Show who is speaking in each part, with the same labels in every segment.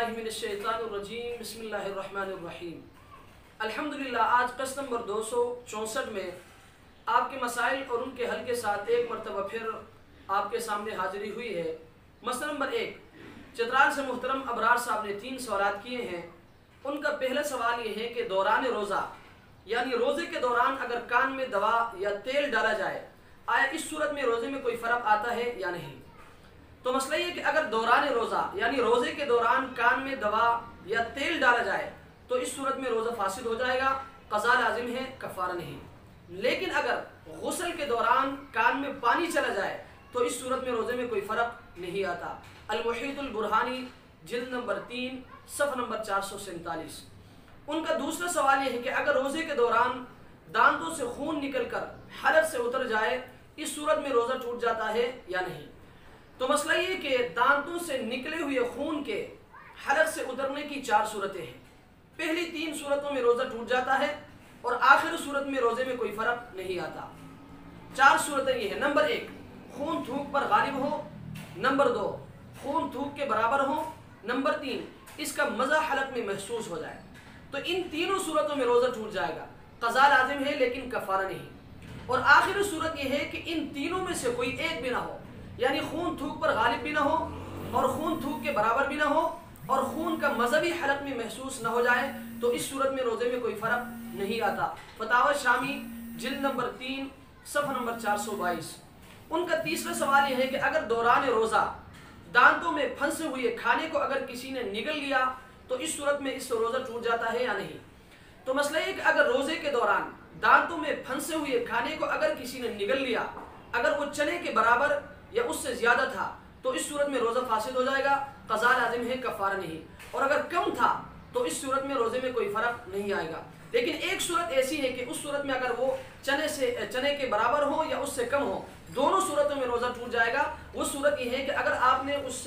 Speaker 1: बिस्मिल्लाहिर्रहमानिर्रहीम बिस्मिल्लाहिर्रहमानिर्रहीम। अल्हम्दुलिल्लाह, आज कस्त नंबर 264 में आपके मसाइल और उनके हल के साथ एक मरतबा फिर आपके सामने हाजिरी हुई है। मसला नंबर 1, चित्राल से मुहतरम अबरार साहब ने 3 सवालात किए हैं। उनका पहला सवाल ये है कि दौरान रोज़ा यानी रोज़े के दौरान अगर कान में दवा या तेल डाला जाए, आया इस सूरत में रोज़े में कोई फ़र्क आता है या नहीं। तो मसला ये कि अगर दौरान रोज़ा यानी रोज़े के दौरान कान में दवा या तेल डाला जाए तो इस सूरत में रोज़ा फासिद हो जाएगा, क़ज़ा लाजिम है, कफ़ारा नहीं। लेकिन अगर गुस्ल के दौरान कान में पानी चला जाए तो इस सूरत में रोज़े में कोई फ़र्क नहीं आता। अल-मुहीतुल बुरहानी जिल्द नंबर 3 सफ़ा नंबर 447। उनका दूसरा सवाल यह है कि अगर रोज़े के दौरान दांतों से खून निकलकर हलक से उतर जाए, इस सूरत में रोज़ा टूट जाता है या नहीं। तो मसला ये कि दांतों से निकले हुए खून के हलक से उतरने की 4 सूरतें हैं। पहली 3 सूरतों में रोज़ा टूट जाता है और आखिरी सूरत में रोज़े में कोई फ़र्क नहीं आता। 4 सूरतें ये हैं। नंबर 1, खून थूक पर गालिब हो। नंबर 2, खून थूक के बराबर हो। नंबर 3, इसका मज़ा हलक में महसूस हो जाए। तो इन तीनों सूरतों में रोज़ा टूट जाएगा, क़ज़ा लाजिम है लेकिन कफ़ारा नहीं। और आखिरी सूरत यह है कि इन तीनों में से कोई एक भी ना हो, यानी खून थूक पर गालिब भी ना हो और खून थूक के बराबर भी ना हो और खून का मज़हबी हलक में महसूस ना हो जाए, तो इस सूरत में रोज़े में कोई फ़र्क नहीं आता। फतावा शामी जिल्द नंबर 3 सफ़ा नंबर 422। उनका तीसरा सवाल यह है कि अगर दौरान रोज़ा दांतों में फंसे हुए खाने को अगर किसी ने निगल लिया तो इस सूरत में इससे रोज़ा टूट जाता है या नहीं। तो मसला ये कि अगर रोज़े के दौरान दांतों में फंसे हुए खाने को अगर किसी ने निगल लिया, अगर वो चने के बराबर या उससे ज़्यादा था, तो इस सूरत में रोज़ा फासिद हो जाएगा, क़ज़ा लाजिम है, कफ़ारा नहीं। और अगर कम था तो इस सूरत में रोज़े में कोई फ़र्क नहीं आएगा। लेकिन एक सूरत ऐसी है कि उस सूरत में अगर वो चने के बराबर हो या उससे कम हो, दोनों सूरतों में रोज़ा टूट जाएगा। वो सूरत ये है कि अगर आपने उस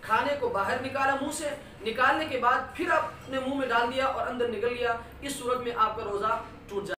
Speaker 1: खाने को बाहर निकाला, मुंह से निकालने के बाद फिर आपने मुंह में डाल दिया और अंदर निकल लिया, इस सूरत में आपका रोज़ा टूट जाएगा।